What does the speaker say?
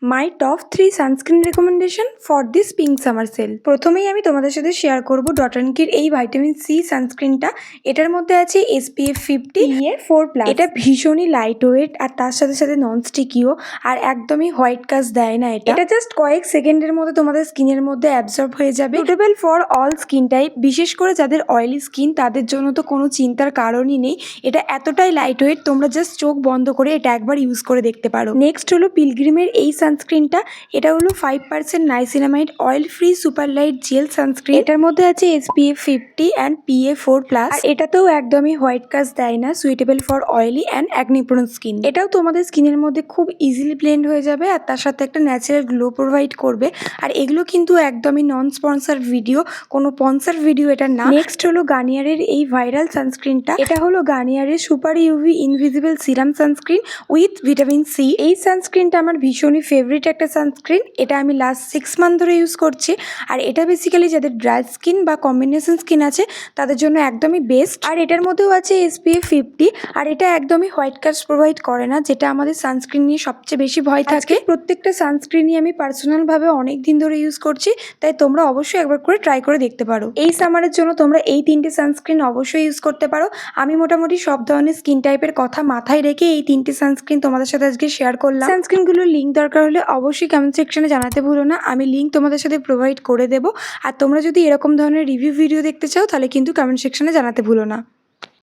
My top 3 sunscreen recommendation for this pink summer sell. প্রথমেই আমি তোমাদের সাথে শেয়ার করব ডট অ্যান্ড কির এই ভাইটামিন সি সানস্ক্রিনটা। এটার মধ্যে আছে SPF 50 PA+। এটা ভীষণই লাইট ওয়েট আর তার সাথে সাথে ননস্টিকিও, আর একদমই হোয়াইট কাস্ট দেয় না। এটা জাস্ট কয়েক সেকেন্ডের মধ্যে তোমাদের স্কিনের মধ্যে অ্যাবজর্ব হয়ে যাবে। Suitable for all skin type, বিশেষ করে যাদের অয়েলি স্কিন তাদের জন্য তো কোনো চিন্তার কারণই নেই। এটা এতটাই লাইট ওয়েট, তোমরা জাস্ট চোখ বন্ধ করে এটা একবার ইউজ করে দেখতে পারো। নেক্সট হলো পিলগ্রিমের এই সানস্ক্রিনটা। এটা হলো 5% niacinamide oil free super light jail sunscreen. এটার মধ্যে আছে SPF 50 অ্যান্ড PA+। আর এটাতেও একদমই হোয়াইট কাস্ট দেয় না, suitable for oily and acne prone skin. এটাও তোমাদের স্কিনের মধ্যে খুব ইজিলি ব্লেন্ড হয়ে যাবে আর তার সাথে একটা ন্যাচারাল গ্লো প্রোভাইড করবে। আর এগুলো কিন্তু একদমই নন স্পন্সার ভিডিও, কোনো স্পন্সার ভিডিও এটা না। নেক্সট হলো গার্নিয়ারের এই ভাইরাল সানস্ক্রিনটা। এটা হলো গার্নিয়ারের super UV invisible serum sunscreen with vitamin C. এই সানস্ক্রিনটা আমার ভীষণই ফেভারিট একটা সানস্ক্রিন। এটা আমি লাস্ট 6 মান্থ ধরে ইউজ করছি। আর এটা বেসিক্যালি যাদের ড্রাই স্কিন বা কম্বিনেশন স্কিন আছে তাদের জন্য একদমই বেস্ট। আর এটার মধ্যেও আছে SPF 50। আর এটা একদমই হোয়াইট কাস্ট প্রোভাইড করে না, যেটা আমাদের সানস্ক্রিন নিয়ে সবচেয়ে বেশি ভয় থাকে। প্রত্যেকটা সানস্ক্রিনই আমি পার্সোনালভাবে অনেক দিন ধরে ইউজ করছি, তাই তোমরা অবশ্যই একবার করে ট্রাই করে দেখতে পারো। এই সামারের জন্য তোমরা এই 3টে সানস্ক্রিন অবশ্যই ইউজ করতে পারো। আমি মোটামুটি সব ধরনের স্কিন টাইপের কথা মাথায় রেখে এই 3টে সানস্ক্রিন তোমাদের সাথে আজকে শেয়ার করলাম। সানস্ক্রিনগুলোর লিঙ্ক দরকার হলে অবশ্যই কমেন্ট সেকশনে জানাতে ভুলো না, আমি লিঙ্ক তোমাদের সাথে প্রোভাইড করে দেবো। আর তোমরা যদি এরকম ধরনের রিভিউ ভিডিও দেখতে চাও তাহলে কিন্তু কমেন্ট সেকশনে জানাতে ভুলো না।